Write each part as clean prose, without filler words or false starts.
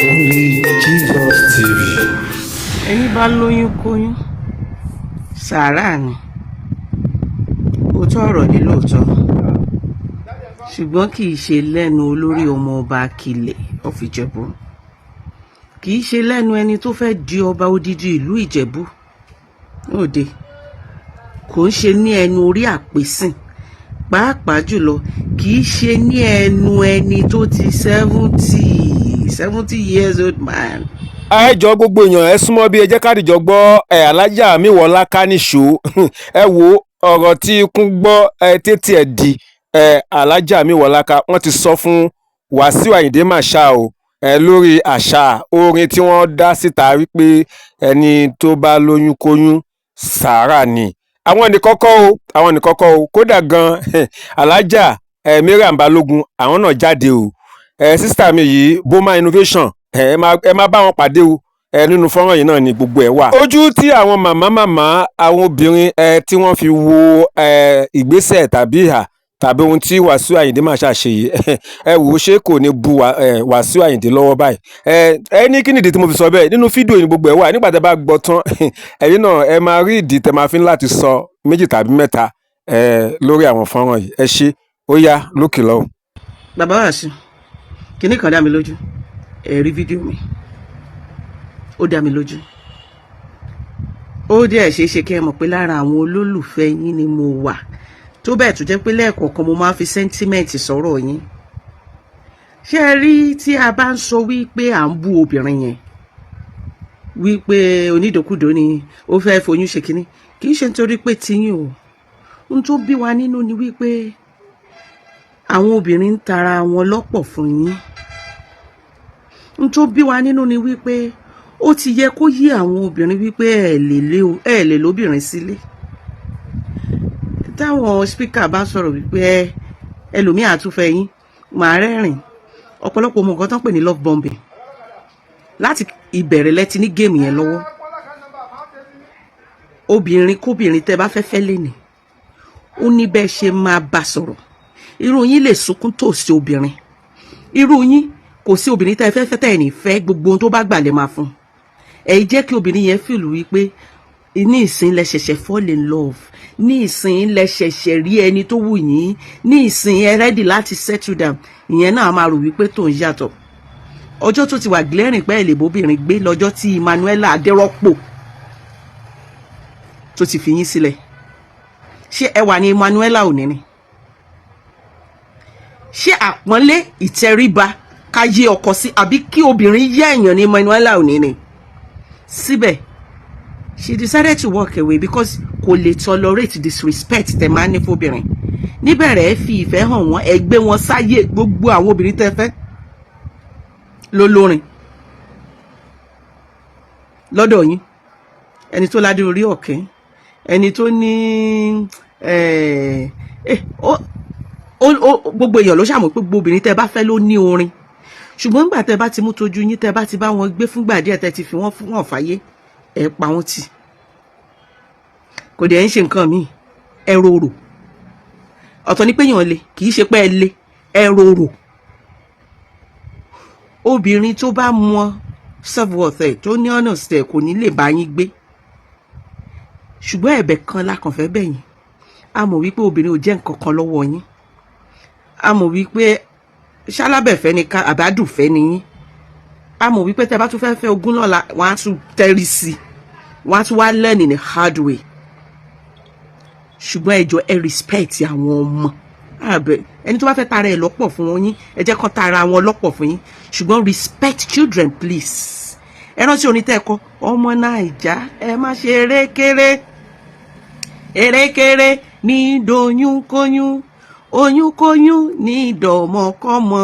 Only Jesus TV. Ẹni bá lóyún kóyún sàárà ni òótọ́ ọ̀rọ̀ ní lóòótọ́ ṣùgbọ́n kì í ṣe lẹ́nu olórí ọmọ ọba Akilẹ̀ of Ìjẹ̀bú, kì í ṣe lẹ́nu ẹni tó fẹ́ di ọba odidi ìlú Ìjẹ̀bú òde, kò ń ṣe ní ẹnu orí àpèsìn, pàápàá jùlọ kì í ṣe ní ẹnu ẹni tó ti 70 years old man. ẹ jọ gbogbo èèyàn ẹ súnmọ́ bí ẹ jẹ́ ká dìjọ gbọ́ alájà Míwọ́lá Káníṣó ẹ wo ọ̀rọ̀ tí ikún gbọ́ tètè ẹ̀ di alájà Míwọ́lá Ká wọ́n ti sọ fún Wàsíù Àyìndé Marshal o lórí àṣà orin tí wọ́n dá síta wípé ẹni tó bá lóyún kóyún sàárà ni àwọn nìkọ́kọ́ o kódà gan alájà Mariam Balógun àwọn náà jáde o sísítà mi yìí Boma Innovation ẹ má bá wọn pàdé o nínú fọ́nrán yìí náà ni gbogbo ẹ̀ wà. ojú tí àwọn màmá àwọn obìnrin tí wọ́n fi wo ìgbésẹ̀ tàbí ìhà tàbí ohun tí Wàsíù Àyìndé Marshal ṣe yìí ẹ wò ó ṣé kò ní bu Wàsíù Àyìndé lọ́wọ́ báyìí ẹ ní kí nìdí tí mo fi sọ bẹ́ẹ̀ nínú fídíò yìí gbogbo ẹ̀ wà nígbà tẹ́ bá gbọ́ tán ẹ̀yin náà ẹ máa rí ìdí tẹ́ máa fi ń láti sọ méjì tàbí mẹ́ta lórí àwọn fọ́nrán yìí ẹ ṣé ó yá lókè lọ́hùn. Bàbá Wàsíù kinní kan dá mi lójú, ẹ rí fídíò mi ó dá mi lójú, ó dẹ̀ ṣeé ṣe kí ẹ mọ̀ pé lára àwọn olólùfẹ́ yín ni mo wà tó bẹ́ẹ̀ tó jẹ́ pé lẹ́ẹ̀kọ̀ọ̀kan mo máa ń fi sẹ́ńtímẹ́ǹtì sọ̀rọ̀ yín. ṣé ẹ rí tí a bá ń sọ wípé à ń bú obìnrin yẹn wípé onídòkúdò ni ó fẹ́ foyún ṣe kínní, kì í ṣe nítorí pé tiyín o, ohun tó bí wa nínú ni wípé àwọn obìnrin ń tara wọn lọ́pọ̀ fún yín. ohun tó bí wa nínú ni wípé ó ti yẹ kó yí àwọn obìnrin wípé ẹ lè lóbìnrin sílé. táwọn spíkà bá sọ̀rọ̀ wípé ẹlòmíà àtúnfẹ́ yín màá rẹ́rìn, ọ̀pọ̀lọpọ̀ ọmọ nǹkan tó ń pè ní love bombing láti ìbẹ̀rẹ̀ lẹ́tí ní géèmù yẹn lọ́wọ́. obìnrin kóbìnrin tẹ́ bá fẹ́ lénìí ó ní bẹ́ẹ̀ ṣe máa bá sọ̀rọ̀. irú yín lè sunkún tòsí obìnrin, irú yín kò sí obìnrin tẹ́ fẹ́ tẹ́ ẹ̀ ní fẹ́ gbogbo ohun tó bá gbà lè máa fún. ẹ jẹ́ kí obìnrin yẹn fìlù wípé ní ìsìn lẹ ṣẹ̀ṣẹ̀ fall in love, ní ìsìn lẹ ṣẹ̀ṣẹ̀ rí ẹni tó wù yín, ní ìsìn ẹ ready láti settle down. ìyẹn náà máa rò wípé tó ń yàtọ̀. ọjọ́ tó ti wà glaring pé ẹ lè bóbìnrin gbé lọ́jọ́ tí Emmanuela Adérọ́pò tó ti fi yín sílẹ̀. ṣé ẹ wà ní Emmanuela òní ni? ṣé àpọ́nlé ìtẹríba ká yé ọkọ sí àbí kí obìnrin yé èèyàn ní Emmanuela òní ni? síbẹ̀ she decided to walk away because kò lè tolerate disrespect tẹ máa ní fóbìnrin. níbẹ̀rẹ̀ ẹ fi ìfẹ́ hàn wọ́n, ẹ gbé wọn sáyé gbogbo àwọn obìnrin tẹ fẹ́ lólórin lọ́dọ̀ yín, ẹni tó ládé orí ọ̀kẹ́, ẹni tó ní gbogbo èèyàn ló ṣàmọ̀ pé gbogbo obìnrin tẹ bá fẹ́ ló ní orin. ṣùgbọ́n nígbà tẹ bá ti mú tójú yín, tẹ bá ti bá wọn gbé fúngbà díẹ̀, tẹ ti fi wọ́n fún wọn fàyè, ẹ pa wọ́n tì. kò dẹ̀ ń ṣe nǹkan míì, ẹ rorò. ọ̀tọ̀ ni pé èèyàn le, kì í ṣe pé ẹ le, ẹ rorò. obìnrin tó bá mọ self-worth ẹ̀ tó ní ọ̀nà tẹ̀ kò ní lè bá yín gbé. ṣùgbọ́n ẹ̀bẹ̀ kan la kàn fẹ́ bẹ̀ yín. a mọ̀ wípé obìnrin ò jẹ́ nǹkan kan lọ́wọ́ yín. a mọ̀ wípé ṣálábẹ̀fẹ́ ni ká àbádùfẹ́ ni yín. a mọ̀ wípé tẹ́ bá tún fẹ́ ogún lọ́la wọ́n á tún tẹ́rí sí i, wọ́n á tún wá learn in a hard way. ṣùgbọ́n ẹ jọ̀ọ́ ẹ respect àwọn ọmọ. ẹni tó bá fẹ́ tara ẹ̀ lọ́pọ̀ fún wọn yín, ẹ jẹ́ kó tara wọn lọ́pọ̀ fún yín, ṣùgbọ́n respect children please. ẹ rántí orin tẹ́ ẹ kọ, ọmọ Naija ẹ má ṣe erékeré, erékeré ní doyúnkóyún, oyúnkóyún ní ìdọ̀mọkọ́mọ,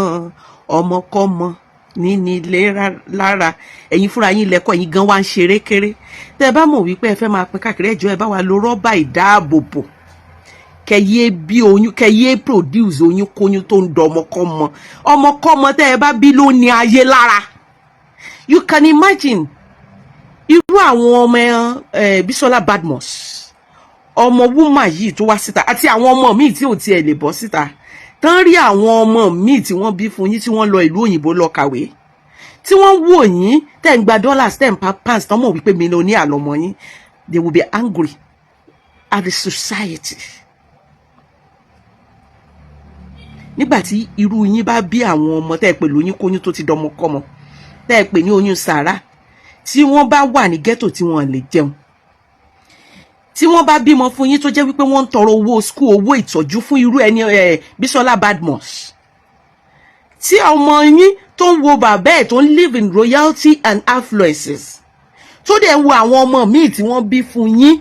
ọmọkọ́mọ níní ilé lára. ẹ̀yin fúnra yín lẹ́kọ̀ọ́ yín gan wá ń ṣeré kéré. tẹ́ bá mọ̀ wípé ẹ fẹ́ máa pín káàkiri, ẹ jọ̀ọ́ ẹ bá wa lo rọ́bà ìdáàbòbò, kẹyé bí oyún, kẹyé produce oyún kóyún tó ń dọ ọmọkọ́mọ. ọmọkọ́mọ tẹ́ ẹ bá bí ló ní ayé lára. you can imagine irú àwọn ọmọ Bísọ́lá Badmus, ọmọ wúmà yìí tó wá síta, àti àwọn ọmọ míì tí ò tiẹ̀ lè bọ́ síta, tán rí àwọn ọmọ míì tí wọ́n bí fún yín tí wọ́n lọ ìlú òyìnbó lọ kàwé, tí wọ́n wò yín tẹ́ ń gba dollars tẹ́ ń pa pounds tán mọ̀ wípé millionaire lọmọ yín, they will be angry at the society. Nígbà tí irú yín bá bí àwọn ọmọ tẹ́ ẹ pè lóyún kóyún tó ti dọmọkọ́mọ, tẹ́ ẹ pè ní oyún sàrà, tí wọ́n bá wà ní ghetto tí wọ́n lè jẹun, tí wọ́n bá bímọ fún yín tó jẹ́ wípé wọ́n ń tọrọ owó school, owó ìtọ́jú fún irú ẹni Bísọ́lá Badmus, tí ọmọ yín tó ń wo bàbá ẹ̀ tó ń live in royalty and affluences, tó dẹ̀ wo àwọn ọmọ míì tí wọ́n bí fún yín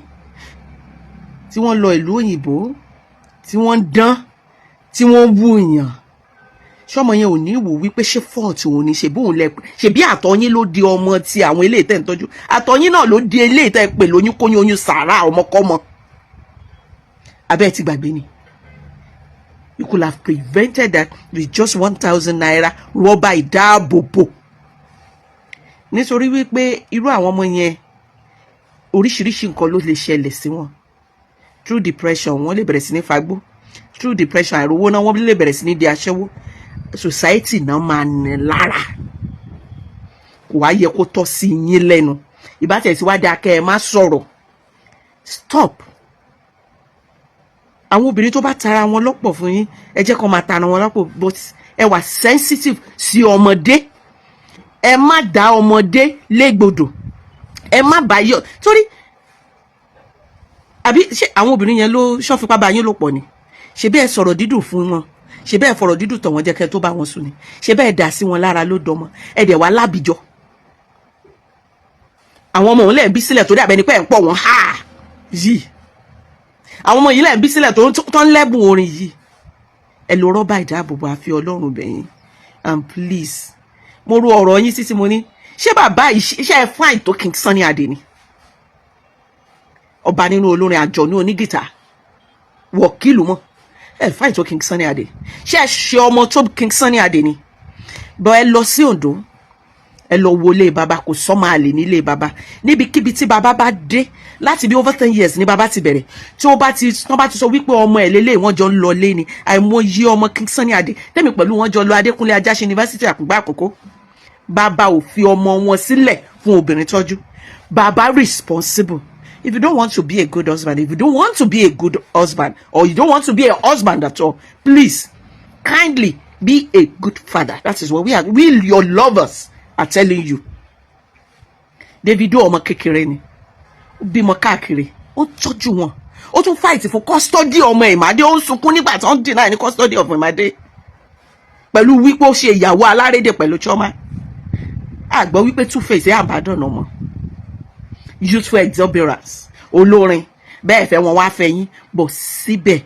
tí wọ́n lọ ìlú òyìnbó, tí wọ́n ń dán, tí wọ́n wú yàn, ṣọmọ yẹn ò ní wò wípé ṣé fault òun ni, ṣe bóun lẹ ṣe bí àtọyín ló di ọmọ ti àwọn eléyìí tẹ́ ń tọ́jú, àtọyín náà ló di eléyìí tẹ́ pè lóyún kóyún oyún sàrà ọmọkọ́mọ. Abẹ́ ti gbàgbé ni. You could have prevented that with just 1,000 naira rọ́bà ìdáàbòbò. Nítorí wípé irú àwọn ọmọ yẹn oríṣiríṣi nǹkan ló lè ṣẹlẹ̀ sí wọn. Through depression wọ́n lè bẹ̀rẹ̀ sí ní fagbó, through depression àìrówó náà wọ́n lè bẹ̀rẹ̀ sí ní di aṣẹ́wó. Society náà máa ní lára, kò wá yẹ kó tọ́ sí yín lẹ́nu. Ìbátẹ̀ tí wá dá kẹ́ ẹ má sọ̀rọ̀. Stop. Àwọn obìnrin tó bá tara wọn lọ́pọ̀ fún yín, ẹ jẹ́ kó máa tara wọn lọ́pọ̀, but ẹ wà sensitive sí ọmọdé. Ẹ má dá ọmọdé légbodò, ẹ má bá yọ, torí àbí ṣé àwọn obìnrin yẹn ló ṣọ́fipá bá yín lò pọ̀ ni? Ṣé bẹ́ẹ̀ sọ̀rọ̀ dídùn fún wọn, ṣé bẹ́ẹ̀ fọ̀rọ̀ dídùn tọ̀ wọ́n jẹ́ kẹ́ tó bá wọn sùn ni, ṣé bẹ́ẹ̀ dà sí wọn lára ló dọmọ, ẹ dẹ̀ wá lábìjọ. Àwọn ọmọ òun lẹ́ ń bí sílẹ̀ torí àbẹ́ni pé ẹ̀ ń pọ̀ wọ́n ha yìí, àwọn ọmọ yìí lẹ́ ń bí sílẹ̀ tó ń lẹ́bùn orin yìí. Ẹ lo rọ́bà ìdáàbòbò àfi Ọlọ́run bẹ̀yìn, and please, mo ro ọ̀rọ̀ yín títí mo ní ṣé bàbá iṣẹ́ ẹ fún àìtó King Sunny Adé ni, ọba nínú olórin àjọ̀nú onígìtà wọ̀kìlù mọ́, ẹ fún àìtó King Sunny Adé, ṣé ẹ ṣe ọmọ tó King Sunny Adé ni? Bọ́ ẹ lọ sí Oǹdó, ẹ lọ wọlé bàbá, kò sọ́mọ àlè nílé bàbá. Níbikíbi tí bàbá bá dé láti bí over 10 years ní bàbá ti bẹ̀rẹ̀, tí wọ́n bá ti sọ wípé ọmọ ẹ̀ lélẹ̀ wọ́n jọ ń lọ lé ni. Àìmọye ọmọ King Sunny Adé tẹ́mi pẹ̀lú wọn jọ lọ Adékúnlé Ajáṣin University Àkùngbá Àkókó. Bàbá ò fi ọmọ wọn sílẹ̀ fún obìnrin tọ́jú. Bàbá responsible. If you don't want to be a good husband, if you don't want to be a good husband, or you don't want to be a husband at all, please, kindly be a good father. That is what we are. We, your lovers, are telling you. Davido ọmọ kékeré ni, ó bímọ káàkiri, ó tọ́jú wọn, ó tún fight for custody ọmọ Ìmàdé, ó ń sunkún nígbà tí wọ́n deny ní custody of Ìmàdé pẹ̀lú wípé ó ṣe ìyàwó alárédè pẹ̀lú Chioma. Àgbọ̀ wípé Two-Face àbádọ́nà ọmọ, youthful exuberance, olórin, bẹ́ẹ̀ fẹ́ wọn wá fẹ́ yín, but síbẹ̀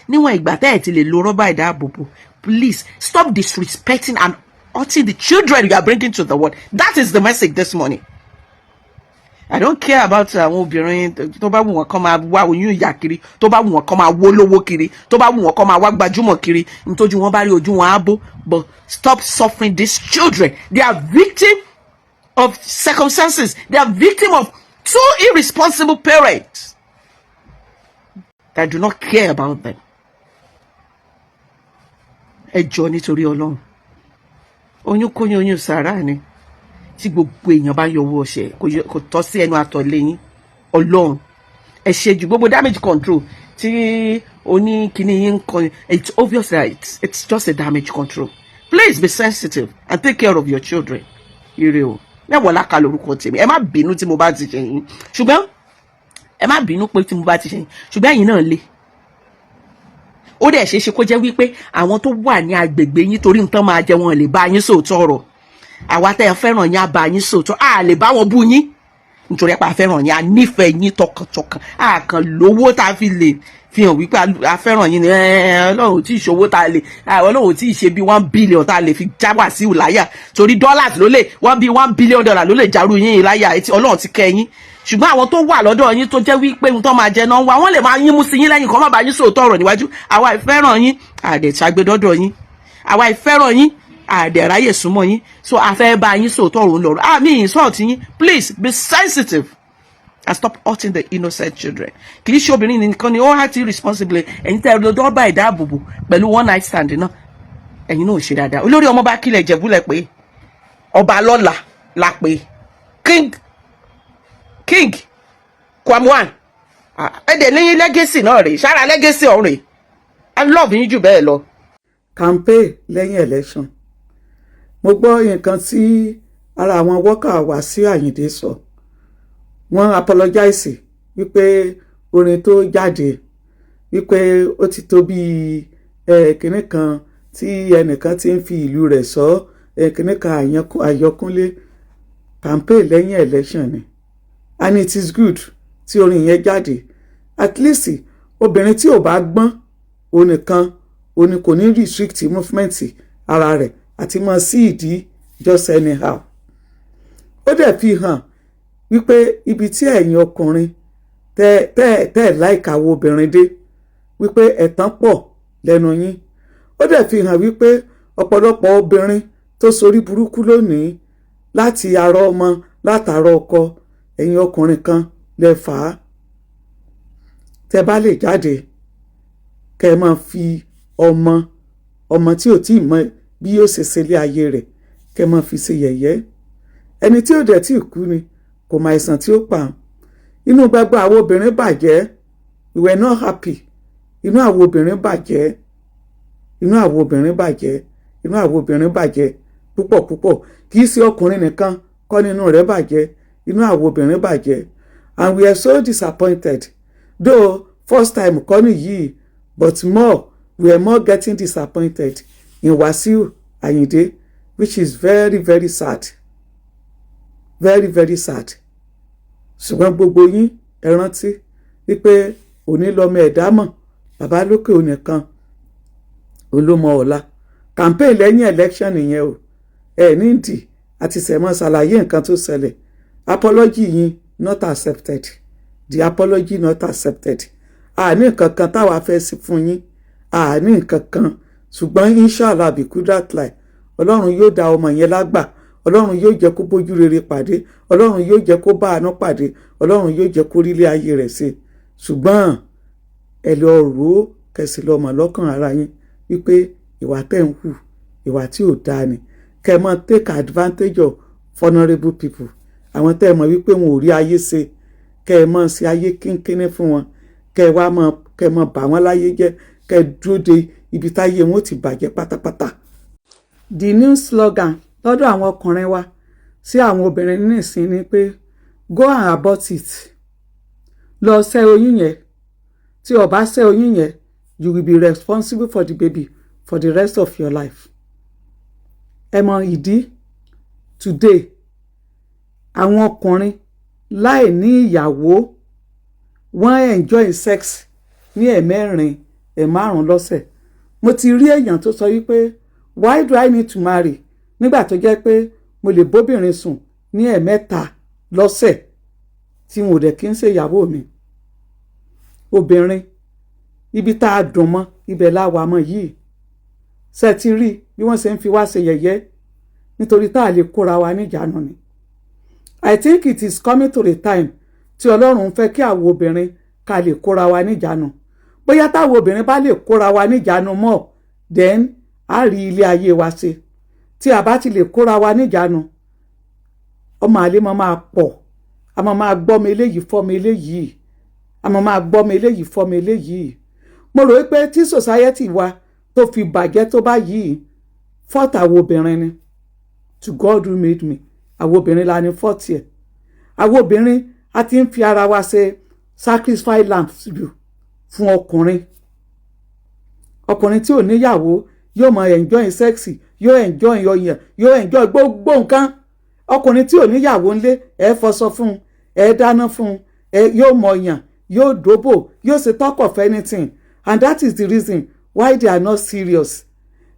níwọ̀n ìgbà tẹ́ ẹ̀ ti lè lo rọ́bà ìdáàbòbò, please stop disrespecting and hurting the children you are bringing to the world. That is the message this morning. I don't care about àwọn obìnrin tó bá wù wọ́n kàn máa wá oyún ìyá kiri, tó bá wù wọ́n kàn máa wó lówó kiri, tó bá wù wọ́n kàn máa wá gbajúmọ̀ kiri, nítorí wọ́n bá rí ojú wọn á bó. But stop suffering these children. They are victim of circumstances. They are victim of two irresponsible parents that do not care about them. Ẹ jọ̀ọ́ nítorí Ọlọ́run. Oyún kóyún oyún sàrà ni, tí gbogbo èèyàn bá yọwọ́ ọṣẹ kò tọ́ sí ẹnu àtọ̀lé yín. Ọlọ́run ẹ ṣe jù gbogbo damage control tí oní kíní yín kan, it's obvious that it's just a damage control. Please be sensitive and take care of your children. Ire o, lẹ́wọ̀n láka lórúkọ tèmi, ẹ má bínú tí mo bá ti ṣe yín, ṣùgbọ́n ẹ má bínú pé tí mo bá ti ṣe yín, ṣùgbọ́n ẹ̀yin náà le. Ó dẹ̀ ṣeéṣe kó jẹ́ wípé àwọn tó wà ní agbègbè yín torí nǹkan máa jẹ wọn lè bá yín sòótọ́ ọ̀rọ̀. Àwa tẹ́ ẹ fẹ́ràn yín á bá yín sòótọ́, a lè bá wọn bú yín nítorí pé a fẹ́ràn yín, a nífẹ̀ẹ́ yín tọkàntọkàn, a kàn lówó tá a fi lè fi hàn wípé a fẹ́ràn yín ni. Ọlọ́run tí ì ṣòwò tá a lè, Ọlọ́run tí ì ṣe bí 1 billion tá a lè fi já wà sí ìláyà, torí dollars ló lè $1 billion ló lè járú yín ìláyà, Ọlọ́run ti kẹ́ yín. Ṣùgbọ́n àwọn tó wà lọ́dọ̀ yín tó jẹ́ wípé ohun tó máa jẹ náà wà, wọ́n lè máa yín mú sí yín lẹ́yìn kan má bá yín sòótọ́ ọ̀rọ̀ níwájú. Àwa ìfẹ́ràn yín àdẹ̀tàgbẹ́dọ́dọ̀ yín, àwa ìfẹ́ràn yín àdẹ̀ráyè súnmọ́ yín, so a fẹ́ bá yín sòótọ́ ọ̀rọ̀ lọ́rọ̀. Àmì insult yín, please be sensitive and stop hurting the innocent children. Kì í ṣe obìnrin nìkan ni ó há ti responsibly, ẹ̀yin tẹ́ ẹ lọ́dọ̀ bá ìdáàbòbò pẹ̀lú one night stand náà, ẹ̀yin náà ò ṣe dáadáa. Olórí ọmọ bá kílẹ̀ Ìjẹ̀bú lẹ̀ pé ọba lọ́la la pè king Kwam1 ẹ̀dẹ̀ ní lẹ́gẹ̀sì náà rèé sára lẹ́gẹ̀sì ọ̀hún rèé I love yín jù bẹ́ẹ̀ lọ. campaign lẹ́yìn election mo gbọ́ nǹkan tí ara àwọn wọ́kà Wàsíù Àyìndé sọ wọ́n apologize wípé orin tó jáde wípé ó ti tó bíi kinní kan tí ẹnìkan ti ń fi ìlú rẹ̀ sọ kinní kan àyọkúnlé campaign lẹ́yìn election ni and it is good tí orin yẹn jáde at least obìnrin tí ò bá gbọ́n onìkan òní kò ní restrict movement ara rẹ̀ àti mọ́ sí ìdí just anyhow ó dẹ̀ fi hàn wípé ibi tí ẹ̀yin ọkùnrin tẹ́ láìka wo obìnrin dé wípé ẹ̀tàn pọ̀ lẹ́nu yín ó dẹ̀ fi hàn wípé ọ̀pọ̀lọpọ̀ obìnrin tó sorí burúkú lónìí láti ara ọmọ látara ọkọ ẹ̀yin ọkùnrin kan lè fà á tẹ́ bá lè jáde kẹ́ ẹ máa fi ọmọ tí ò tí ì mọ bí yóò ṣe ṣẹlẹ̀ ayé rẹ̀ kẹ́ ẹ máa fi ṣe yẹ̀yẹ́ ẹni tí ò dẹ̀ tí ì kú ni kò mọ àìsàn tí ó pa á inú gbogbo àwọn obìnrin bàjẹ́ we were not happy inú àwọn obìnrin bàjẹ́ inú àwọn obìnrin bàjẹ́ inú àwọn obìnrin bàjẹ́ púpọ̀ kì í ṣe ọkùnrin nìkan kọ́ nínú rẹ̀ bàjẹ́ inú àwọn obìnrin bàjẹ́ and we are so disappointed though first time kọ́ nìyí but we are more getting disappointed in Wàsíù Àyìndé which is very very sad very very sad ṣùgbọ́n gbogbo yín ẹ rántí wípé òní lọ́mọ ẹ̀dá mọ̀ bàbá lókè onìkan olómọ ọ̀la campaign lẹ́yìn election nìyẹn o nídìí àti sẹ̀mọ́ ṣàlàyé nǹkan tó ṣẹlẹ̀ apology yín not accepted the apology not accepted àní nǹkan kan táwa fẹ́ sí fún yín àní nǹkan kan ṣùgbọ́n inshallah bí kúdàtláì ọlọ́run yóò dá ọmọ yẹn lágbà ọlọ́run yóò jẹ́ kó bójú rere pàdé ọlọ́run yóò jẹ́ kó bá àánú pàdé ọlọ́run yóò jẹ́ kó rílé ayé rẹ̀ ṣe ṣùgbọ́n ẹ lọ rò ó kẹsì lọ mọ̀ lọ́kàn ara yín wípé ìwà tẹ̀ ń hù ìwà tí ò dáa ni kẹ́ ẹ mọ́ take advantage of vulnerable people àwọn tẹ́ ẹ mọ̀ wípé wọn ò rí ayé ṣe kẹ́ ẹ mọ́ ṣe ayé kínkínní fún wọn kẹ́ ẹ mọ́ bà wọ́n láyé jẹ́ kẹ́ ẹ dúró de ibi táyé wọn ó ti bàjẹ́ pátápátá. The new slogan lọ́dọ̀ àwọn ọkùnrin wa sí àwọn obìnrin nísìn ni pé go and abort it lọ ṣẹ́ oyún yẹn tí o bá ṣẹ́ oyún yẹn you will be responsible for the baby for the rest of your life. ẹ mọ ìdí today àwọn ọkùnrin láì ní ìyàwó wọ́n enjoy sex ní ẹ̀mẹ́rin ẹ̀márùn lọ́sẹ̀ mo ti rí èèyàn tó sọ wípé why do I need to marry nígbà tó jẹ́ pé mo lè bóbìnrin sùn ní ẹ̀mẹ́ta lọ́sẹ̀ tí mo dẹ̀ kí ń ṣe ìyàwó mi obìnrin ibi tá a dùn mọ́ ibẹ̀ láwa mọ́ yìí ṣe ti rí bí wọ́n ṣe ń fi wá ṣe yẹ̀yẹ́ nítorí tá a lè kóra wa níjàánu ni I think it is coming to the time tí Ọlọ́run fẹ́ kí àwọn obìnrin ká lè kóra wa níjàánu bóyá táwọn obìnrin bá lè kóra wa níjàánu mọ́ then a rí ilé ayé wa ṣe tí a bá ti lè kóra wa níjàánu ọmọ àlè máa pọ̀ a máa gbọ́mọ eléyìí fọ́mọ eléyìí a máa gbọ́mọ eléyìí fọ́mọ eléyìí mo rò pé tí society wa tó fi bàjẹ́ tó bá yìí fault àwọn obìnrin ni to God who made me àwọn obìnrin la ní fault ẹ̀ àwọn obìnrin a ti ń fi ara wa ṣe sacrifice lambs jù fún ọkùnrin tí ò níyàwó yóò máa enjoy sex yóò enjoy ọyàn yóò enjoy gbogbo nǹkan ọkùnrin tí ò níyàwó ńlé ẹ fọṣọ fún ẹ dáná fún yóò mọ ọyàn yóò dóbò yóò ṣe talk of anything and that is the reason why they are not serious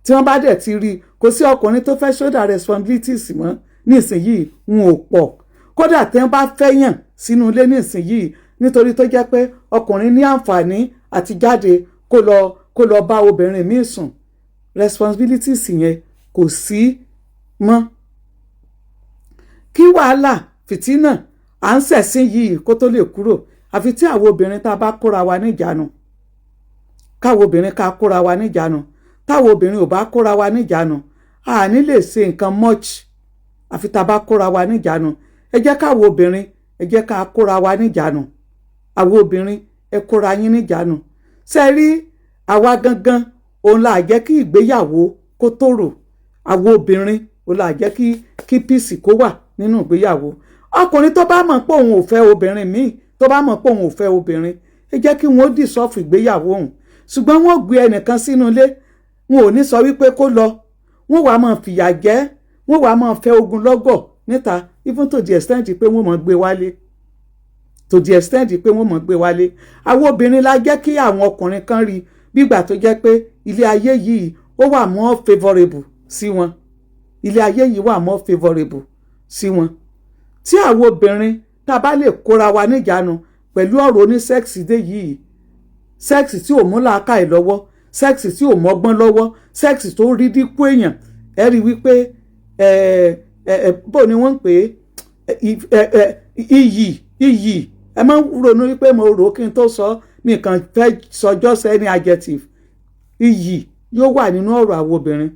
tí wọ́n bá dẹ̀ ti rí kò sí ọkùnrin tó fẹ́ shoulder responsibilities mọ́ nísìnyìí wọn ò pọ̀ kódà tí wọ́n bá fẹ́yàn sínú ilé nísìnyìí nítorí tó jẹ́ pé ọkùnrin ní àǹfààní àti jáde kó lọ bá obìnrin míì sùn responsibilities yẹn kò sí mọ́ kí wàhálà fìtínà à ń ṣẹ̀sìn yìí kó tó lè kúrò àfi tí àwọn obìnrin tá a bá kóra wa níjàánu káwọn obìnrin ká kóra wa níjàánu táwọn obìnrin ò bá kóra wa níjàánu a ní lè ṣe nǹkan much àfi tá a bá kóra wa níjàánu. ẹ jẹ́ káwọn obìnrin ẹ jẹ́ ká kóra wa níjàánu. àwọn obìnrin ẹ kóra yín níjàánu. ṣe rí àwa gangan òun là jẹ́ kí ìgbéyàwó kó tòrò. àwọn obìnrin òun là jẹ́ kí píìsì kó wà nínú ìgbéyàwó. ọkùnrin tó bá mọ̀ pé òun ò fẹ́ obìnrin míì tó bá mọ̀ pé òun ò fẹ́ obìnrin ẹ jẹ́ kí wọ́n dì sọ́ọ̀fù ìgbéyàwó òun. ṣùgbọ́n wọ́n gbé ẹnìkan sínú ilé wọn ò ní sọ wípé kó lọ, wọ́n wàá máa fìyà jẹ, wọ́n wàá máa fẹ́ ogun lọ́gọ̀ níta, even to the extent pé wọ́n máa gbé wálé, to the extent pé wọ́n máa gbé wálé. àwọn obìnrin la jẹ́ kí àwọn ọkùnrin kan rí bígbà tó jẹ́ pé ilé ayé yìí ó wà more favourable sí wọn, ilé ayé yìí wà more favourable sí wọn. tí àwọn obìnrin tá a bá lè kóra wa níjàánu pẹ̀lú ọ̀rọ̀ oníṣẹ́ẹ̀sì dé yìí, sẹ́ẹ̀sì tí ò mú làákàyè lọ́wọ́, sẹ́ẹ̀sì tí ò mọ́gbọ́n lọ́wọ́, sẹ́ẹ̀sì tó rí dínkù èèyàn, ẹ rí wípé bó ni wọ́n ń pè é iyì ẹ máa ń ronú wípé mo rò ó kí n tó sọ nìkan fẹ́ sọ just any adjective. iyì yóò wà nínú ọ̀rọ̀ àwọn obìnrin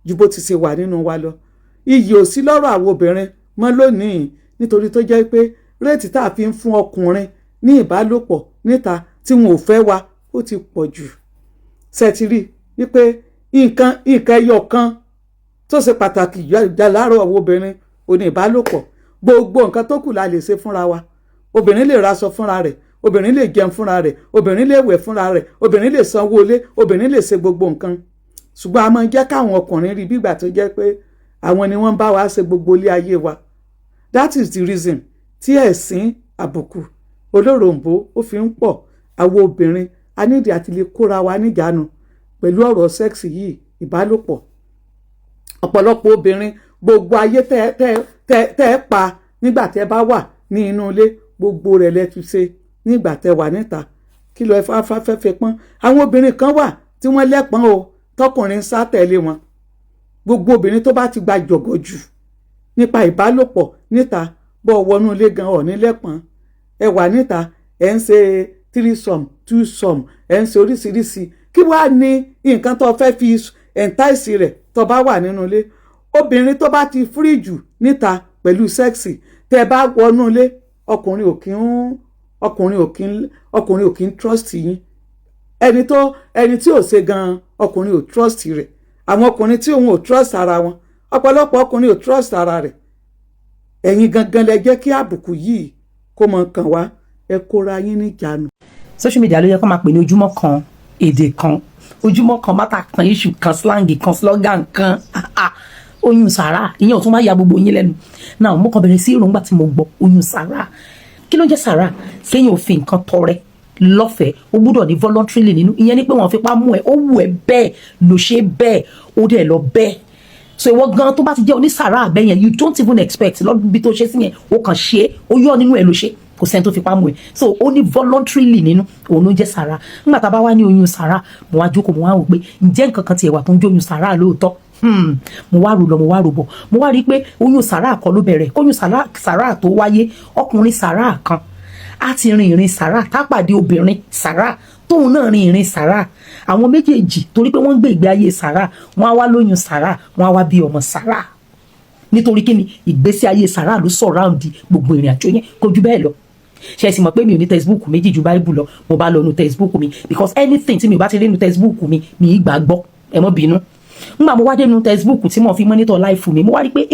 ju bó ti ṣe wà nínú wa lọ. iyì ò sí lọ́rọ̀ àwọn obìnrin mọ́ lónìí nítorí tó jẹ́ pé réètì tá a fi ń fún ọkùnrin ní ìbálòpọ̀ níta tí wọn ò fẹ́ wa ó ti pọ̀ jù. ṣètìrí wípé nǹkan ẹyọ kan tó ṣe pàtàkì láàárọ̀ àwọn obìnrin ò ní ìbálòpọ̀. gbogbo nǹkan tó kù la lè ṣe fúnra wa. obìnrin lè raṣọ fúnra rẹ̀, obìnrin lè jẹun fúnra rẹ̀, obìnrin lè wẹ̀ fúnra rẹ̀, obìnrin lè sanwó ilé, obìnrin lè ṣe gbogbo nǹkan. ṣùgbọ́n a máa ń jẹ́ káwọn ọkùnrin rí bígbà tó jẹ́ pé àwọn ni wọ́n bá wa ṣe gbogbo ilé ayé wa. That is the reason tí ẹ̀sìn àbùkù olóròǹbó ó fi ń pọ̀. àwọn obìnrin a nídìí àti lè kóra wa níjàánu pẹ̀lú ọ̀rọ̀ sẹ́ẹ̀sì yìí, ìbálòpọ̀. ọ̀pọ̀lọpọ̀ obìnrin gbogbo ayé tẹ́ ẹ pa nígbà tẹ́ bá wà ní inú ilé gbogbo rẹ̀ lẹ́ ti ṣe nígbà tẹ́ wà níta. kí ló fẹ́ fẹ́ pọ́n. àwọn obìnrin kan wà tí wọ́n lẹ́pọ̀n o tọkùnrin sá tẹ̀lé wọn. gbogbo obìnrin tó bá ti gba jọ̀gọ̀ jù nípa ìbálòpọ̀ níta bọ́ wọnú ilé gan ọ̀ ní lẹ́pọ̀n. ẹ wà níta ẹ ń ṣe 3-some 2-some ẹ ń ṣe oríṣiríṣi. kí wàá ní nǹkan tó fẹ́ fi ẹ̀ńtáìsì rẹ̀ tó bá wà nínú ilé. obìnrin tó bá ti fúrí jù níta pẹ̀lú sẹ́ẹ̀sì tẹ́ bá wọnú ilé ọkùnrin ò kí ń trust yín. ẹni tí ò ṣe gan ọkùnrin ò trust rẹ̀. àwọn ọkùnrin tí òun ò trust ara wọn, ọ̀pọ̀lọpọ̀ ọkùnrin ò trust ara rẹ̀. ẹ̀yin gangan lẹ jẹ́ kí àbùkù yìí kó mọ kàn wá. ẹ kóra yín níjàánu. social media ló yẹ kó máa pè ní ojúmọ́ kan èdè kan, ojúmọ́ kan mátà kan iṣu kan slang kan slogan kan oyún sàrà, ìyẹn ò tún máa ya gbogbo yín lẹ́nu. náà mo kàn bẹ̀rẹ̀ sí ìrònúgbà tí mo gbọ́ oyún sàrà. kí ló ń jẹ́ sàrà? kéèyàn ò fi nǹkan tọrẹ lọ́fẹ̀ẹ́, ó gbúdọ̀ ní voluntarily nínú. ìyẹn ni pé wọ́n fipá mú ẹ, ó wù ẹ́ bẹ́ẹ̀ ló ṣe bẹ́ẹ̀ ó dẹ̀ lọ bẹ́ẹ̀. so ìwọ gan tó bá ti jẹ́ onísàrà àbẹ́yẹn you don't even expect lọ́dún bí tó ṣe sí yẹn ó kàn ṣe é, ó yọ nínú ẹ̀ ló ṣe, kò sẹ́ni tó fipá mú ẹ. so ó ní voluntarily nínú, òun ló ń jẹ́ sàrà. nígbà tá a bá wá ní oyún sàrà, mo wá jókòó mo wá wò pé ǹjẹ́ nǹkan kan tiẹ̀ wà tó ń jóyún sàrà lóòótọ́. mo wá rò lọ mo wá rò bọ̀, mo wá rí i pé oyún sàrà kan ló bẹ̀rẹ̀. oyún sàrà tó wáyé, ọkùnrin sàrà kan á ti rin ìrìn sàrà, tá pàdé obìnrin sàrà tóun náà rin ìrìn sàrà. àwọn méjèèjì torí pé wọ́n ń gbé ìgbé ayé sàrà, wọ́n á wá lóyún sàrà, wọ́n á wá bí ọmọ sàrà. nítorí kí ni ìgbésí ayé sàrà ló surround gbogbo ìrìn àjò yẹn, kò jù bẹ́ẹ̀ lọ. ṣe é sì mọ̀ pé mi ò ní textbook méjì ju Bible lọ, mo bá lọ nu textbook mi because anything tí mi ò bá ti rí nu textbook mi ì gbàgbọ́, ẹ mọ́ bínú. nígbà mo wá dé nu textbook tí mo fi monitor life mi, mo wá rí pé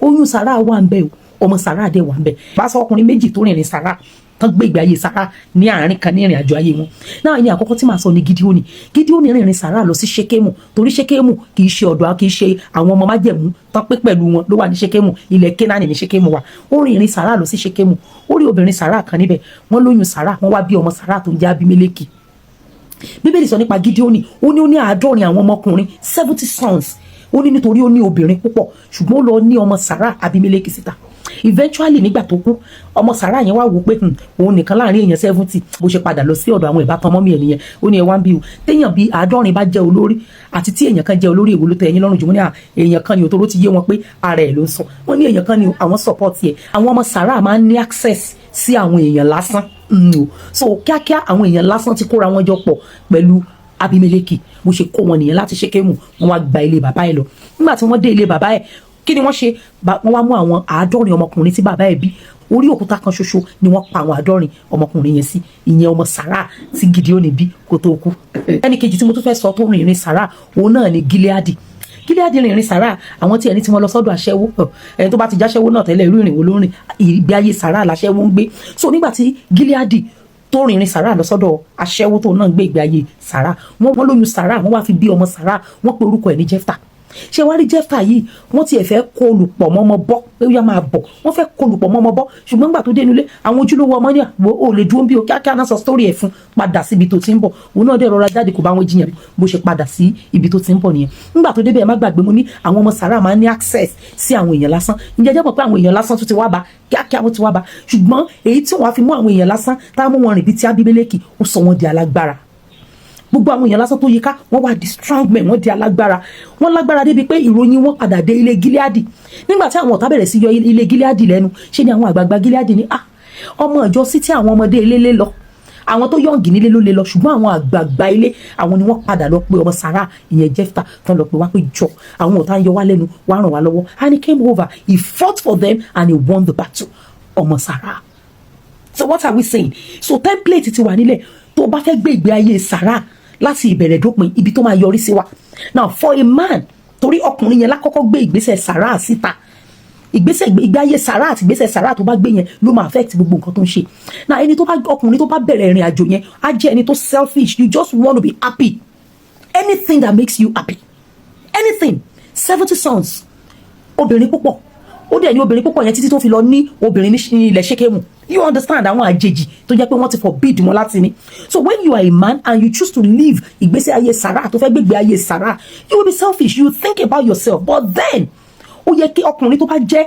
oyún sàrà wà ń bẹ o, ọmọ sàrà dẹ̀ wà ń bẹ. bá sọ ọkùnrin méjì tó rìnrìn sàrà tán gbé ìgbé ayé sàrà ní àárín kan ní ìrìn àjò ayé wọn. náà ní àkọ́kọ́ tí màá sọ ní Gídíónì rìnrìn sàrà lọ sí Ṣékémù, torí Ṣékémù kì í ṣe ọ̀dọ̀, kì í ṣe àwọn ọmọ májẹ̀mú tán pé pẹ̀lú wọn ló wà ní Ṣékémù, ilẹ̀ Kénáánì ní Ṣékémù wà. ó rìnrìn sàrà lọ sí Ṣékémù, ó rí obìnrin sàrà kan níbẹ̀, wọ́n lóyún sàrà, wọ́n wá bí ọmọ sàrà tó ń jẹ́ Abimélékì. Bíbélì sọ nípa Gídíónì, ó ní 70 àwọn ọmọkùnrin 70 sons. ó ní nítorí ó ní obìnrin púpọ̀, ṣùgbọ́n ó lọ ní ọmọ sàrà Abimélékì síta. Eventually nígbà tó kú, ọmọ sàrà yẹn wá wò pé òun nìkan láàrin èèyàn 70, bó ṣe padà lọ sí ọ̀dọ̀ àwọn ìbátan mọ́mí ẹ̀ nìyẹn. ó ní ẹ wá ń bí o, téèyàn bíi 70 bá jẹ́ olórí àti tí èèyàn kan jẹ́ olórí, èwo ló tẹ́ ẹ̀yin lọ́rùn jù? mo ní èèyàn kan ni òtóró ti yé wọn pé ara ẹ̀ ló ń sọ. wọ́n ní èèyàn kan ni àwọn support yẹ. àwọn ọmọ sàrà máa ń ní access sí àwọn èèyàn lásán. so kíákíá àwọn èèyàn lásán ti kóra wọn jọ pọ̀ pẹ̀lú Abimélékì, bó ṣe kó wọn nìyẹn láti Ṣékémù. wọ́n wá gba ilé bàbá ẹ̀ lọ. nígbà tí wọ́n dé ilé bàbá ẹ̀, kí ni wọ́n ṣe wọ́n wá mú àwọn 70 ọmọkùnrin tí bàbá ẹ̀ bí orí òkúta kan ṣoṣo ni wọ́n pa àwọn 70 ọmọkùnrin yẹn sí, ìyẹn ọmọ Sárà tí Gídíónì bí kó tó kú. ẹnì kejì tí mo tún fẹ́ sọ tó rìnrìn Sárà òun náà ni Gíleádì rìnrìn Sárà. àwọn tí ẹni tí wọ́n lọ sọ́dọ̀ aṣẹ́wó, ẹni tó bá ti jáṣẹ́wó náà tẹ́lẹ̀ irú ìrìn wo ló rìn, ìgbé ayé Sárà làṣẹ́wó ń gbé. so nígbà tí Gíleádì tó rìnrìn Sárà lọ sọ́dọ̀ aṣẹ́wó tó náà gbé ìgbé ayé Sárà, wọ́n lóyún Sárà, wọ́n wá fi bí ọmọ Sárà, wọ́n pe orúkọ ẹ̀ ní Jẹ́fítà. ṣé wá rí Jẹ́fítà yìí wọ́n tiẹ̀ fẹ́ kó olùpọ̀ mọ́mọ́ bọ́ pé ó yá máa bọ̀, wọ́n fẹ́ kó olùpọ̀ mọ́mọ́ bọ́, ṣùgbọ́n nígbà tó dé nílé àwọn ojúlówó ọmọ ní àwọ̀ ò lè dúró bí o kíákíá náà sọ sítórì ẹ̀ fún padà sí ibi tó ti ń bọ̀. òun náà dẹ̀ rọra jáde kó bá wọn jiyàn bó ṣe padà sí ibi tó ti ń bọ̀ nìyẹn. nígbà tó débẹ̀ ẹ má gbàgbé mo ní àwọn ọmọ Sárà máa ń ní access sí àwọn èèyàn lásán. ǹjẹ́ jẹ́ mọ̀ pé àwọn èèyàn lásán tún ti wá bá kíákíá wọ́n ti wá bá, ṣùgbọ́n èyí tí wọ́n á fi mú àwọn èèyàn lásán tá a mú wọn rìn bíi ti Ábímẹ́lékì ó sọ wọn di alágbára. gbogbo àwọn èèyàn lásán tó yíká wọ́n wá di strong men, wọ́n di alágbára, wọ́n lágbára débi pé ìròyìn wọn padà dé ilé Gíleádì. nígbà tí àwọn ọ̀tá bẹ̀rẹ̀ sí yọ ilé Gíleádì lẹ́nu, ṣé ni àwọn àgbààgbà Gíleádì ní ọmọ ìjọ sí tí àwọn ọmọdé ilé lé lọ, àwọn tó yọ̀ǹgì nílé ló lé lọ, ṣùgbọ́n àwọn àgbààgbà ilé àwọn ni wọ́n padà lọ pé ọmọ Sárà ìyẹn Jẹ́fítà tán lọ pé wá pé jọ àwọn ọ̀tá ń yọ wá lẹ́nu wá ràn wá lọ́wọ́. and he came over, he fought for them and he won the battle. ọmọ Sárà. so what are we saying? so template ti wà nílẹ̀ tó bá fẹ́ gbé ìgbé ayé Sárà láti ìbẹ̀rẹ̀ dópin ibi tó máa yọrí sí wa. now for a man, torí ọkùnrin yẹn lákọ́kọ́ gbé ìgbésẹ̀ Sárà síta, ìgbé ayé Sárà àti ìgbésẹ̀ Sárà tó bá gbé yẹn ló máa affect gbogbo nǹkan tó ń ṣe. now ẹni tó bá ọkùnrin tó bá bẹ̀rẹ̀ ìrìn àjò yẹn á jẹ́ ẹni tó selfish, you just want to be happy, anything that makes you happy, anything. 70 sons, obìnrin púpọ̀, ó dẹ̀ ní obìnrin púpọ̀ yẹn títí tó fi lọ ní obìnrin ní ilẹ̀ Ṣékémù. you understand àwọn àjèjì tó jẹ́ pé wọ́n ti forbid wọn láti ní. so when you are a man and you choose to live ìgbésẹ̀ ayé Sárà tó fẹ́ gbégbé ayé Sárà, you will be selfish, you will think about yourself. but then ó yẹ kí ọkùnrin tó bá jẹ́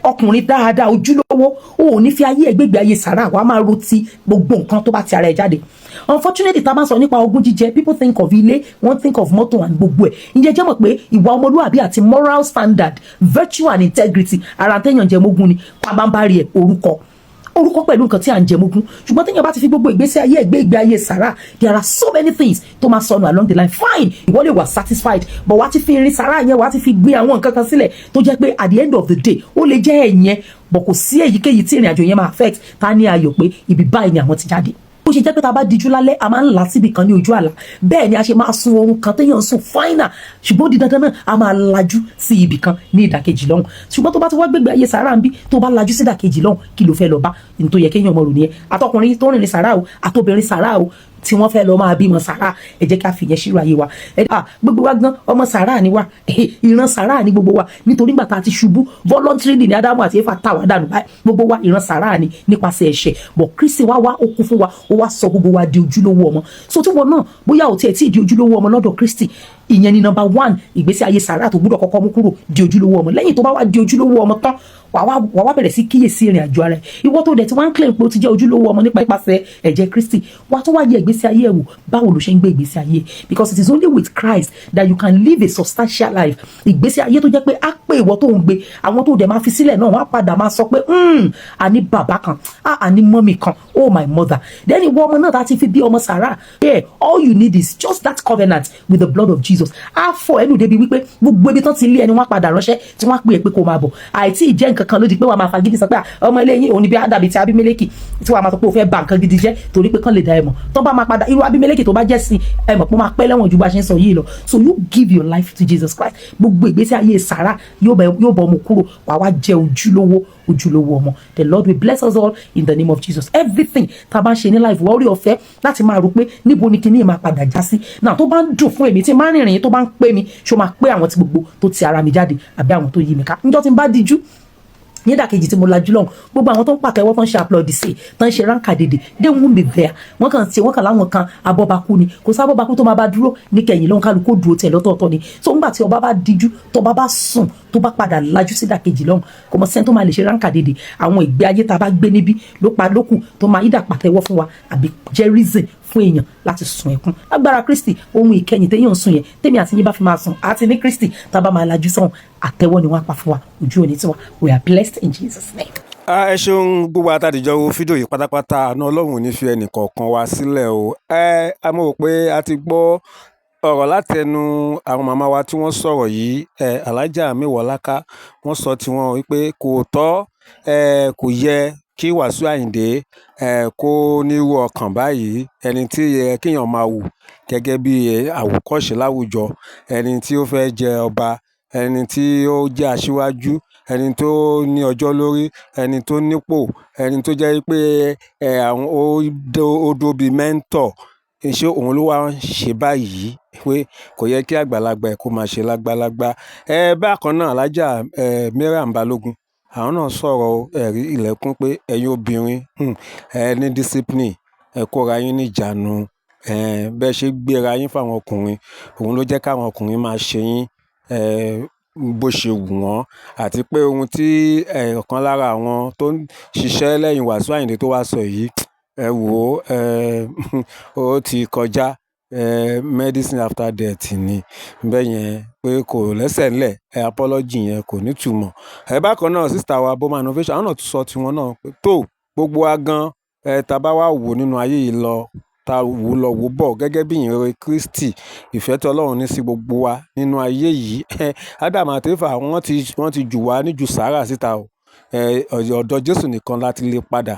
ọkùnrin dáadáa ojúlówó ó ní fi ayé ẹgbẹ́gbẹ́ ayé Sárà wàá máa ro ti gbogbo nǹkan tó bá ti ara ẹ̀ jáde. unfortunately tá a bá sọ nípa ogún jíjẹ, people think of ilé, wọ́n think of mọ́tò and gbogbo ẹ̀. ǹjẹ́ jẹ́ mọ̀ pé ìwà ọmọlúwàbí àti moral standard, virtue and integrity ara téèyàn jẹ mógún ni, pàbámbarì ẹ̀ orúkọ pẹ̀lú nǹkan tí à ń jẹ mógún. ṣùgbọ́n téèyàn bá ti fi gbogbo ìgbésí ayé ẹgbẹ́ ìgbé ayé Sárà, there are so many things tó máa sọnù along the line. fine, ìwọ lè wà satisfied, but wàá ti fi irin Sárà yẹn wàá ti fi gbé àwọn nǹkan kan sílẹ̀ tó jẹ́ pé at the end of the day ó lè jẹ́ ẹ̀yẹn, but kò sí èyíkéyìí tí ìrìn àjò yẹn máa affect. ta ní ayọ̀ pé ibi báyìí ni àwọn ti jáde. bó ṣe jẹ́ pé tá a bá dijú lálẹ́ a máa ń là síbi kan ní ojú àlá, bẹ́ẹ̀ ni a ṣe máa sun oorun kan téèyàn ń sùn fáínà, ṣùgbọ́n ó di dandan náà a máa lajú sí ibì kan ní ìdàkejì lọ́hùn. ṣùgbọ́n tó bá ti wá gbégbé ayé Sárà ń bí tó bá lajú sí ìdàkejì lọ́hùn, kí ló fẹ́ lọ bá? ní tó yẹ kéèyàn mọ̀ rò nìyẹn. àtọkùnrin tó rìn ní Sárà o, àtobìnrin Sárà o tí wọ́n fẹ́ lọ máa bímọ Sárà, ẹ jẹ́ ká fìyẹn ṣírò ayé wa. gbogbo wa gan ọmọ Sárà ni wa, ìran Sárà ni gbogbo wa, nítorí gbà tá a ti ṣubú voluntarily ní Ádámù àti Éfà tà wá dànù báyìí, gbogbo wa ìran Sárà ni nípasẹ̀ ẹ̀ṣẹ̀. bọ̀ Kristi wá ó kú fún wa, ó wá sọ gbogbo wa di ojúlówó ọmọ. so tí wọn náà bóyá ò tiẹ̀ tí ì di ojúlówó ọmọ lọ́dọ̀ Kristi, ìyẹn ni number 1 ìgbésí ayé Sárà tó gbúdọ̀ kọ́kọ́ mú kúrò, di ojúlówó ọmọ. lẹ́yìn tó bá wá di ojúlówó ọmọ tán, wàá wá bẹ̀rẹ̀ sí kíyèsí ìrìn àjò ara ẹ̀. ìwọ tó dẹ̀ tí wọ́n ń claim pé ó ti jẹ́ ojúlówó ọmọ nípasẹ̀ ẹ̀jẹ̀ Kristi, wàá tó wá yẹ ìgbésí ayé ẹ̀ wò, báwo ló ṣe ń gbé ìgbésí ayé, because it is only with Christ that you can live a substantial life. ìgbésí ayé tó jẹ́ pé á pé ìwọ tó ń gbé, àwọn tó dẹ̀ máa fi sílẹ̀ náà wọ́n á padà máa sọ pé àní bàbá kan, àní mọ́mì kan, oh my mother. then ìwọ ọmọ náà tá ti fi bí ọmọ Sárà, all you need is just that covenant with the blood of Jesus. á fọ ẹnu débi wípé gbogbo ibi tán ti lé ẹni wọ́n padà ránṣẹ́ tí wọ́n á pè é pé kó máa bọ̀. àìtí ìjẹ́ nǹkan kan ló di pé wàá máa fagídí sọ pé ọmọ ilé yín òun ni bí Ádámù ti Ábímẹ́lékì, tí wàá máa sọ pé ó fẹ́ bà nǹkan gidi jẹ́ torí pé kán lè dá ẹ mọ̀. tó bá máa padà irú Ábímẹ́lékì tó bá jẹ́ sí ẹ mọ̀ pé ó máa pẹ́ lẹ́wọ̀n ju bá ṣe ń sọ yìí lọ. so you give your life to Jesus Christ. gbogbo ìgbésí ayé Sárà yóò bọ̀ ọmọ kúrò, wàá wá jẹ́ ojúlówó ọmọ. the Lord will bless us all in the name of Jesus. everything tá a bá ń ṣe ní life wọ́n rí ọ̀fẹ́ láti máa rò pé níbo ni kinní máa padà já sí. náà tó bá ń dùn fún èmi tí máa ń rìnrìn tó bá ń pè mí, ṣó máa pé àwọn tí gbogbo tó ti ara mi jáde àbí àwọn tó yí mi ká. níjọ́ tí n bá díjú nídàkejì tí mo lajú lọ́hùn, gbogbo àwọn tó ń pàtẹ́wọ́ tó ń ṣe àplọ́dìsì tó ń ṣe ránkà dédé, they won't be there. wọ́n kàn láwọn kan abọ́bakú ni, kò sábọ́bakú tó máa bá dúró níkẹyìn lọ́hùn, kálukú dúró tẹ̀ lọ́tọ̀ọ̀tọ̀ ni. so ńgbà tí ọba bá díjú, tọba bá sùn, tó bá padà lajú sí ìdàkejì lọ́hùn, kò mọ̀ sẹ́ni tó máa lè ṣe ránkà dédé. àwọn ìgbé ayé tá a bá gbé níbí lókù tó máa ìdà pàtẹ́wọ́ fún wa àbí jẹ́ reason fún èèyàn láti sun ẹkún. agbára Kristi ohun ìkẹyìn téèyàn ń sùn yẹn, tèmi àti yín bá fi máa sùn àti ní Kristi tá a bá máa lajú sọ̀hún, àtẹ́wọ́ ni wọ́n á pa fún wa, ojú òní tiwa. we are blessed in Jesus' name. ẹ ṣeun gbogbo àtàdìjọ wo fídíò yìí pátápátá, àná Ọlọ́run ò ní fi ẹnì kọ̀ọ̀kan wá sílẹ̀ o. a mọ̀ pé a ti gbọ́ ọ̀rọ̀ látẹnu àwọn màmá wa tí wọ́n sọ̀rọ̀ yìí alájà Miwọláká wọ́n sọ tiwọn wípé kò tọ́ kò yẹ kí Wàsíù Àyìndé kó nírú ọkàn báyìí, ẹni tí kéèyàn máa wù gẹ́gẹ́ bí àwòkọ́ṣe láwùjọ, ẹni tí ó fẹ́ jẹ ọba, ẹni tí ó jẹ́ aṣíwájú, ẹni tó ní ọjọ́ lórí, ẹni tó nípò, ẹni tó jẹ́ pé ó dó bíi mẹ́ńtọ̀. Ṣé òun ló wá ń ṣe báyìí pé kò yẹ kí àgbàlagbà kó máa ṣe lágbálágbá. Bákan náà alájà Mariam Balógun àwọn náà sọ̀rọ̀ ẹ̀rí ilẹ̀kùn pé ẹ̀yin obìnrin ní discipline, kóra yín níjàánu, bẹ́ẹ̀ ṣe gbéra yín fáwọn ọkùnrin òun ló jẹ́ káwọn ọkùnrin máa ṣe yín bó ṣe wù wọ́n, àti pé ohun tí ọ̀kan lára àwọn tó ń ṣiṣẹ́ lẹ́yìn Wàsíù Àyìndé tó wá sọ yìí, ẹ wò ó ti kọjá medicine after death ni bẹ́ẹ̀ yẹn, pé kò lẹ́sẹ̀ ńlẹ̀, apology yẹn kò nítumọ̀. Bákan náà sísítà wa Boma Innovation àwọn náà tún sọ tiwọn náà pé tó gbogbo wa gan tá bá wà wò nínú ayé yìí lọ, ta wò lọ wò bọ̀ gẹ́gẹ́ bí ìyìnrere Kristi, ìfẹ́ tí Ọlọ́run ní sí gbogbo wa nínú ayé yìí. Ádámù àti Éfà wọ́n ti jù wá níjù sàárà síta o. Ọ̀dọ̀ Jésù nìkan láti lè padà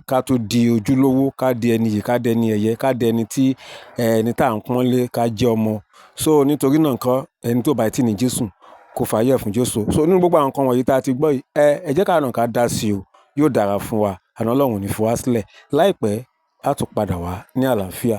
ká tó di ojúlówó, ká di ẹni yìí, ká di ẹni ẹ̀yẹ, ká di ẹni tí ẹni tá à ń pọ́nlé, ká jẹ́ ọmọ. So nítorí náà nǹkan ẹni tó bá ti ní Jésù kó fàyè fún Jésù. So nínú gbogbo àwọn nǹkan wọ̀nyí tá a ti gbọ́ yìí, ẹ jẹ́ ká náà ká dá sí o, yóò dára fún wa, àná Ọlọ́run ò ní fi wá sílẹ̀. Láìpẹ́ á tún padà wá ní àlàáfíà.